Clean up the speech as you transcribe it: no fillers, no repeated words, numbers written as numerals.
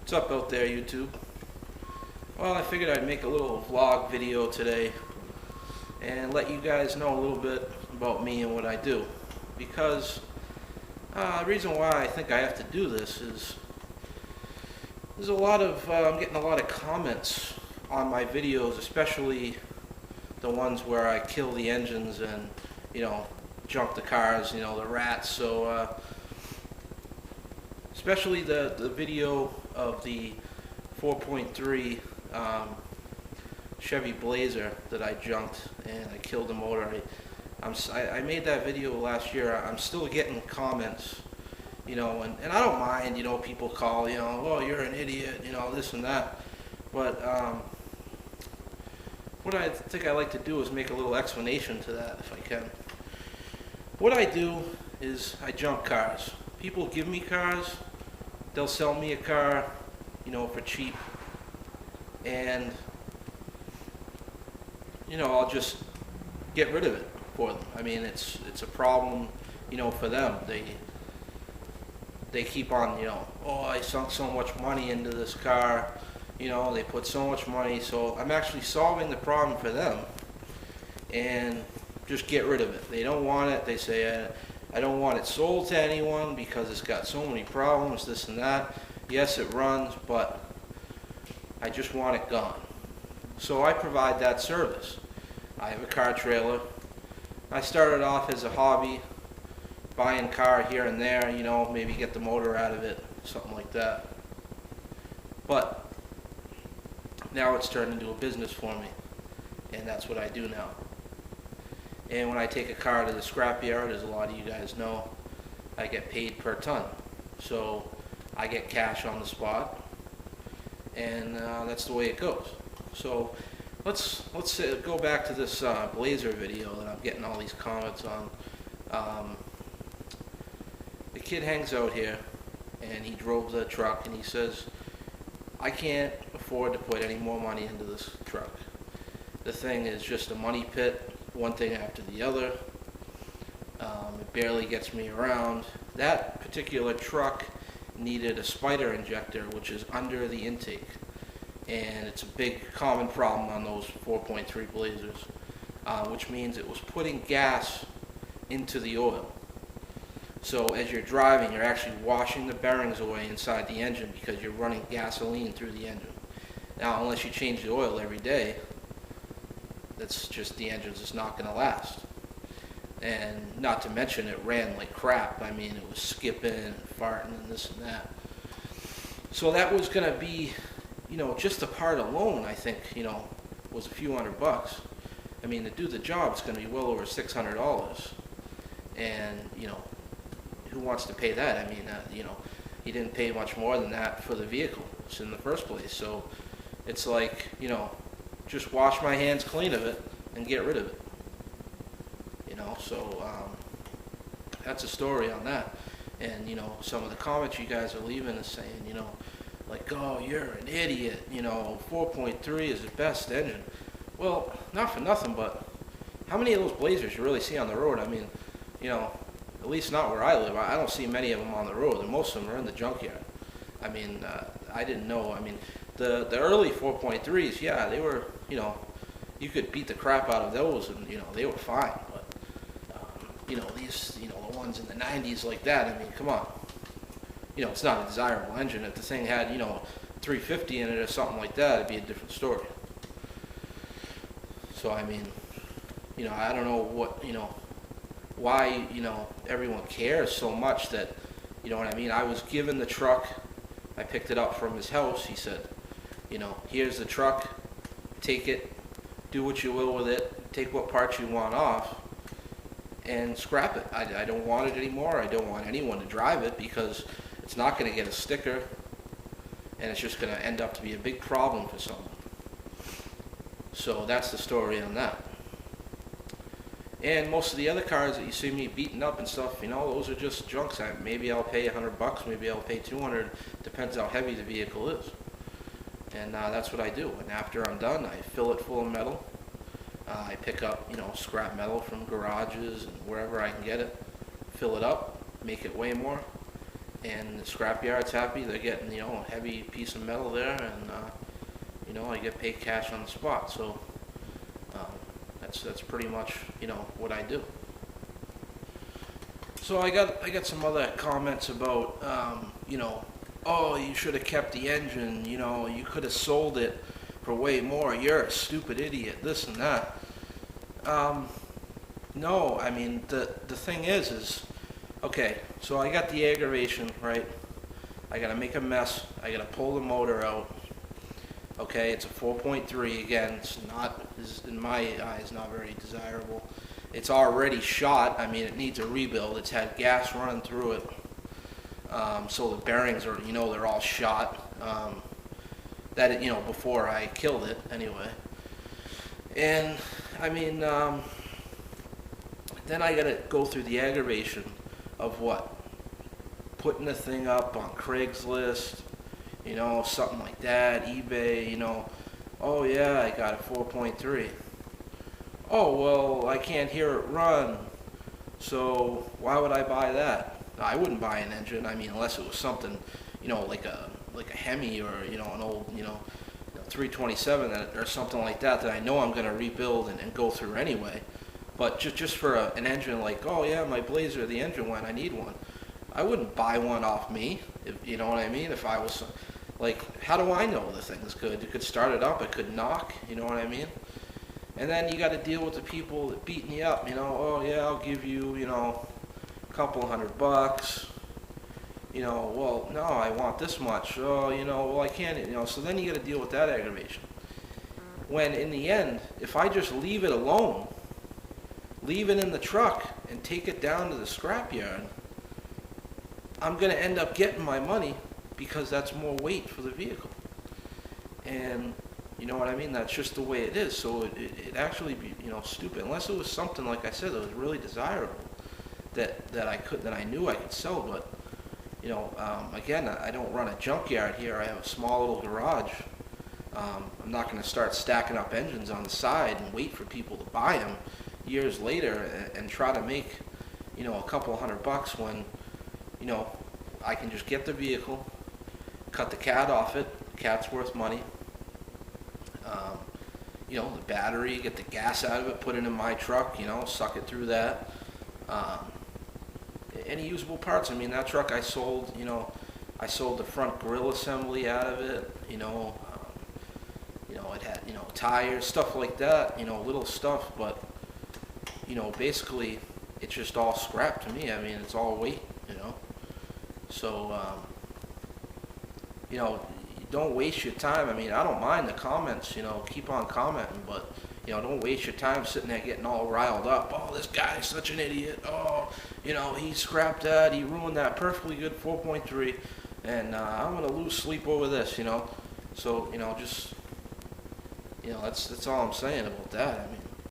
What's up out there, YouTube? Well, I figured I'd make a little vlog video today and let you guys know a little bit about me and what I do. Because the reason why I think I have to do this is I'm getting a lot of comments on my videos, especially the ones where I kill the engines and, junk the cars, the rats. So, especially the video of the 4.3 Chevy Blazer that I junked and I killed the motor. I made that video last year. I'm still getting comments, and I don't mind, people call, oh, you're an idiot, this and that. But what I think I like to do is make a little explanation to that if I can. What I do is I junk cars. People give me cars, they'll sell me a car, for cheap, and I'll just get rid of it for them. I mean, it's a problem, for them. They keep on, oh, I sunk so much money into this car, they put so much money, so I'm actually solving the problem for them, and just get rid of it. They don't want it. They say, I don't want it sold to anyone because it's got so many problems, this and that. Yes, it runs, but I just want it gone. So I provide that service. I have a car trailer. I started off as a hobby, buying car here and there, maybe get the motor out of it, something like that. But now it's turned into a business for me, and that's what I do now. And when I take a car to the scrapyard, as a lot of you guys know, I get paid per ton. So I get cash on the spot, and that's the way it goes. So let's go back to this Blazer video that I'm getting all these comments on. The kid hangs out here, and he drove the truck, and he says, I can't afford to put any more money into this truck. The thing is just a money pit, one thing after the other. It barely gets me around. That particular truck needed a spider injector, which is under the intake, and it's a big common problem on those 4.3 Blazers, which means it was putting gas into the oil. So as you're driving, you're actually washing the bearings away inside the engine because you're running gasoline through the engine. Now, unless you change the oil every day, that's just, the engine's just not going to last. And not to mention, it ran like crap. I mean, it was skipping and farting and this and that. So that was going to be, just the part alone, I think, was a few $100. I mean, to do the job, it's going to be well over $600. And, who wants to pay that? I mean, he didn't pay much more than that for the vehicle in the first place. So it's like, just wash my hands clean of it and get rid of it. So that's a story on that. And, some of the comments you guys are leaving is saying, like, oh, you're an idiot, 4.3 is the best engine. Well, not for nothing, but how many of those Blazers you really see on the road? I mean, at least not where I live. I don't see many of them on the road, and most of them are in the junkyard. I mean, I didn't know. I mean, the early 4.3s, yeah, they were, you could beat the crap out of those, and, they were fine. But, these, the ones in the 90s like that, I mean, come on. It's not a desirable engine. If the thing had, 350 in it or something like that, it'd be a different story. So, I mean, I don't know what, why, everyone cares so much that, what I mean? I was given the truck. I picked it up from his house. He said, here's the truck. Take it. Do what you will with it. Take what parts you want off and scrap it. I don't want it anymore. I don't want anyone to drive it because it's not going to get a sticker, and it's just going to end up to be a big problem for someone. So that's the story on that. And most of the other cars that you see me beating up and stuff, those are just junks. Maybe I'll pay $100, maybe I'll pay $200, depends how heavy the vehicle is. And that's what I do. And after I'm done, I fill it full of metal. I pick up, scrap metal from garages and wherever I can get it, fill it up, make it weigh more, and the scrapyard's happy. They're getting, a heavy piece of metal there, and I get paid cash on the spot. So that's pretty much what I do. So I got some other comments about oh, you should have kept the engine. You could have sold it for way more. You're a stupid idiot. This and that. No, I mean the thing is okay. So I got the aggravation, right? I gotta make a mess. I gotta pull the motor out. Okay, it's a 4.3 again. It's not, in my eyes, not very desirable. It's already shot. I mean, it needs a rebuild. It's had gas running through it. So the bearings are, they're all shot. Before I killed it, anyway. And I mean, then I gotta go through the aggravation of what? Putting the thing up on Craigslist, something like that, eBay, oh yeah, I got a 4.3. Oh, well, I can't hear it run, so why would I buy that? I wouldn't buy an engine, I mean, unless it was something, like a Hemi or, an old, 327 or something like that I know I'm going to rebuild and go through anyway. But just for an engine like, oh yeah, my Blazer, the engine went, I need one. I wouldn't buy one off me, if you know what I mean. If I was, like, how do I know the thing's good? You could start it up, it could knock, you know what I mean? And then you got to deal with the people that beating you up, oh yeah, I'll give you, a couple $100. Well, no, I want this much. Oh, well, I can't, so then you got to deal with that aggravation. When in the end, if I just leave it alone, leave it in the truck and take it down to the scrapyard, I'm going to end up getting my money because that's more weight for the vehicle. And you know what I mean? That's just the way it is. So it actually be, stupid. Unless it was something, like I said, that was really desirable that I knew I could sell. But, again, I don't run a junkyard here. I have a small little garage. I'm not going to start stacking up engines on the side and wait for people to buy them years later and try to make, a couple $100 when, I can just get the vehicle, cut the cat off it. The cat's worth money. The battery, get the gas out of it, put it in my truck, suck it through that. Any usable parts. I mean, that truck I sold, I sold the front grill assembly out of it, it had, tires, stuff like that, little stuff, but, basically, it's just all scrap to me. I mean, it's all weight, So, don't waste your time. I mean, I don't mind the comments, keep on commenting, but, don't waste your time sitting there getting all riled up. Oh, this guy's such an idiot. Oh, he scrapped that. He ruined that perfectly good 4.3, and I'm going to lose sleep over this, So, just, that's all I'm saying about that. I mean,